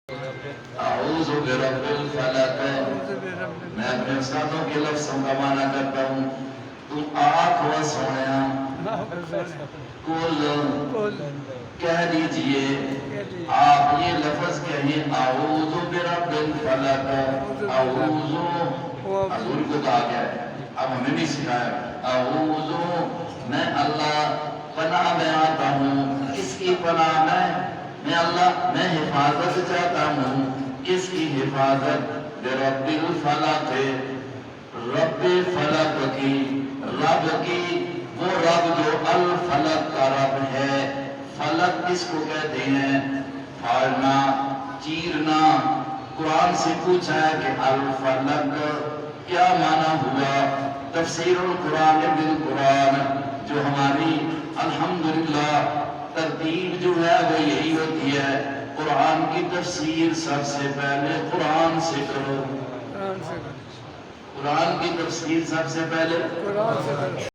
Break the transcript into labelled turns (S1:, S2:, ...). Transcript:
S1: اعوذ برب الفلق، میں اپنے استادوں کے لفظوں کا معنی کرتا ہوں. تم آنکھ و سویا کل کہہ دیجئے، آپ یہ لفظ کہیے اعوذ برب الفلق. اعوذ حضور کو کہا گیا ہے، اب ہمیں بھی سکھایا. اعوذ میں اللہ پناہ میں آتا ہوں. کس کی پناہ میں اللہ میں حفاظت چاہتا ہوں. کس کی حفاظت؟ برب الفلق، رب فلق کی، رب کی، وہ رب جو الفلق کا رب ہے. فلق کس کو کہتے ہیں؟ پھاڑنا، چیرنا. قرآن سے پوچھا ہے کہ الفلق کیا معنی ہوا؟ تفسیر القرآن بالقرآن، جو ہماری الحمدللہ ترتیب جو ہے وہ یہی ہوتی ہے، قرآن کی تفسیر سب سے پہلے قرآن سے کرو. قرآن کی تفسیر سب سے پہلے